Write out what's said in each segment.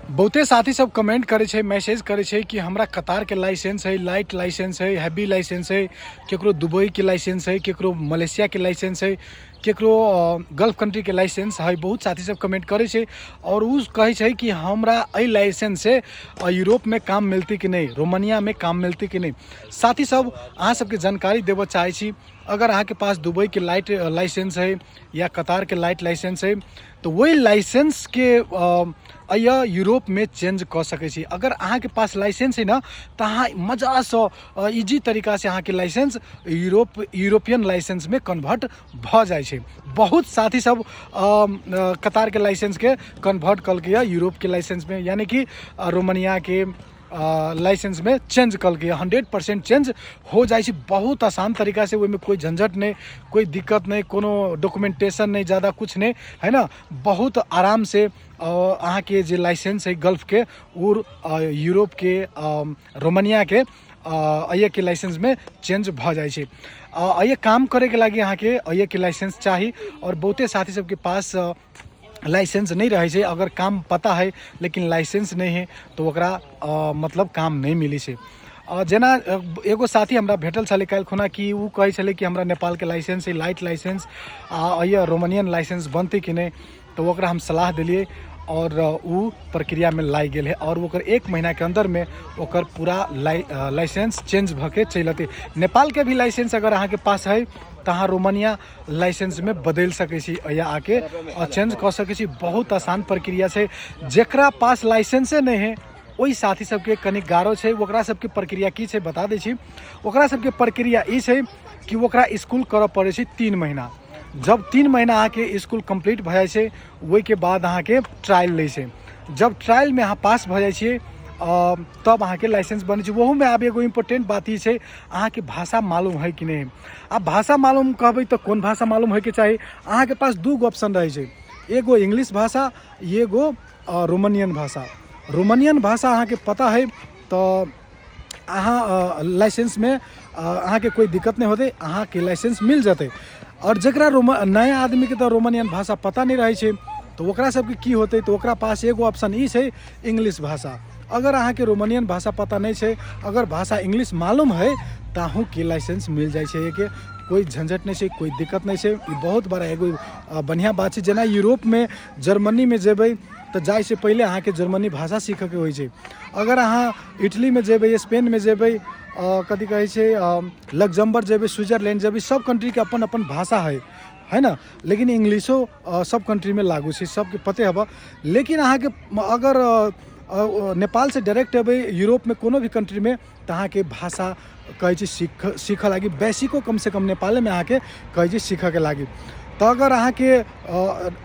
बहुते साथी सब कमेंट करे छे, मैसेज करे छे कि हमरा कतार के लाइसेंस है, लाइट लाइसेंस है, हैवी लाइसेंस है, केकरो दुबई के लाइसेंस है, केकरो मलेशिया के लाइसेंस है, केकरो गल्फ कंट्री के लाइसेंस है। बहुत साथी सब कमेंट करे छे और उ कहे छे कि हमरा ए लाइसेंस से यूरोप में काम मिलती कि नहीं, रोमानिया में काम मिलती कि नहीं। साथी सब अहाँ सबके जानकारी देव चाहे छी। अगर अहाँ के पास दुबई के लाइट लाइसेंस है या कतार के लाइट लाइसेंस है तो वही लाइसेंस के यूरोप में चेंज कर सके छी। अगर अहाँ के पास लाइसेंस है ना तो अहाँ मजा से इजी तरीका से अहाँ के लाइसेंस यूरोपियन लाइसेंस में कन्वर्ट भ जाए छे। बहुत साथी सब कतार के लाइसेंस के कन्वर्ट कल के यूरोप के लाइसेंस में, यानी कि रोमानिया के लाइसेंस में चेंज कल के 100% चेंज हो जाए। बहुत आसान तरीका से, में कोई झंझट नहीं, कोई दिक्कत नहीं, कोनो डॉक्यूमेंटेशन नहीं, ज़्यादा कुछ नहीं है ना। बहुत आराम से अहाँ के जे लाइसेंस है गल्फ के और यूरोप के रोमानिया के अये के लाइसेंस में चेंज भ जाए छे। अये काम करे के लागी अहाँ के अये के लाइसेंस चाहिए और बहुते साथी सबके पास लाइसेंस नहीं रहे छे। अगर काम पता है लेकिन लाइसेंस नहीं है तो ओकरा मतलब काम नहीं मिली छे। जेना एगो साथी हमरा भेटल छले काल्हि खुना कि उ कहे छले कि हमरा नेपाल के लाइसेंस है, लाइट लाइसेंस या रोमानियन लाइसेंस बनते कि नहीं। तो ओकरा हम सलाह दिलिए और उ प्रक्रिया में लाई गेल है और ओकर 1 महीना के अंदर में ओकर पूरा लाइसेंस चेंज भके चल अते। नेपाल के भी लाइसेंस अगर अहाँ के पास है तो अहाँ रोमानिया लाइसेंस में बदल सके छी या आके चेंज कर सके छी। बहुत आसान प्रक्रिया से। जेकरा पास लाइसेंसे नहीं है वही साथी सबके कनी गारो छे। ओकरा सबके प्रक्रिया की छे बता दै छी। ओकरा सबके प्रक्रिया ई छे कि ओकरा स्कूल करऽ पड़े छे 3 महीना। जब 3 महीना अहाँ के स्कूल कंप्लीट भ जाए छे वही के बाद अहाँ के ट्रायल ले छे। जब ट्रायल में अहाँ पास भ जाए छे तब अहाँ के लाइसेंस बने छे। वहू में आब एगो इम्पोर्टेंट बात ई छे अहाँ के भाषा मालूम है कि नहीं। अब भाषा मालूम कहबै तो कौन भाषा मालूम है के चाहिए। अहाँ के पास 2 ऑप्शन रहे छे, एगो इंग्लिश भाषा, एगो रोमानियन भाषा। रोमानियन भाषा अहाँ के पता है तो अहाँ लाइसेंस में अहाँ के कोई दिक्कत नहीं होते, अहाँ के लाइसेंस मिल जाते। और जकरा नया आदमी के तो रोमानियन भाषा पता नहीं रहे छे तो ओकरा सबके की होते तो ओकरा पास एगो ऑप्शन ई छे इंग्लिश भाषा। अगर अहाँ के रोमानियन भाषा पता नहीं छे, अगर भाषा इंग्लिश मालूम है तो अहूँ के लाइसेंस मिल जाए छे। के कोई झंझट नहीं छे, कोई दिक्कत नहीं छे। बहुत बड़ा एगो बढ़िया बात छे। जेना यूरोप में जर्मनी में जेबै तो जाए से पहले अहाँ के जर्मनी भाषा सीखे के होइ छे। अगर अहाँ इटली में जेबै, स्पेन में जेबै, कथी कहे छे लग्जमबर्ग जेबै, स्विट्जरलैंड जेबै, सब कंट्री के अपन अपन भाषा है ना। लेकिन इंग्लिशो सब कंट्री में लागू छे, सबके पते हबा। लेकिन अहाँ के अगर नेपाल से डायरेक्ट अबै यूरोप में कोनो भी कंट्री में तो अहाँ के भाषा कहे छे सीख लागी। बेसिको कम से कम नेपाल में अहाँ के कहे छे सीखे के लागी। तो अगर अहाँ के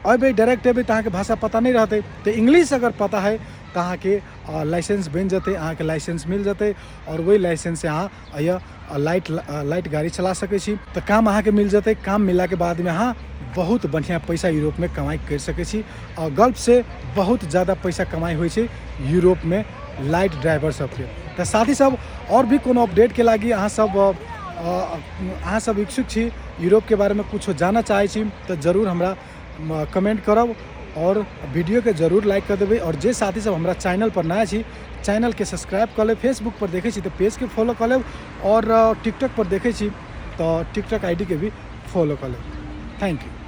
अबै डायरेक्ट अबै तो अहाँ के भाषा पता नहीं रहते तो इंग्लिश अगर पता है तो अहाँ के लाइसेंस बन जाते, अहाँ के लाइसेंस मिल जाते और वही लाइसेंस से अहाँ लाइट गाड़ी चला सके छी। तो काम अहाँ के मिल जाते। काम मिला के बाद में अहाँ बहुत बढ़िया पैसा यूरोप में कमाई कर सके छी। और गल्फ से बहुत ज़्यादा पैसा कमाई होइ छे यूरोप में लाइट ड्राइवर सबके। तो साथी सब और भी कोनो अपडेट के लागी अहाँ सब इच्छुक छी, यूरोप के बारे में कुछ जानना चाहे छी तो जरूर हमरा कमेंट करब और वीडियो के जरूर लाइक कर देबै। और जे साथी सब हमरा चैनल पर नया छी चैनल के सब्सक्राइब कर ले। फेसबुक पर देखे छी तो पेज के फॉलो कर ले और टिकटॉक पर देखे छी तो टिकटॉक आईडी के भी फॉलो कर ले। Thank you.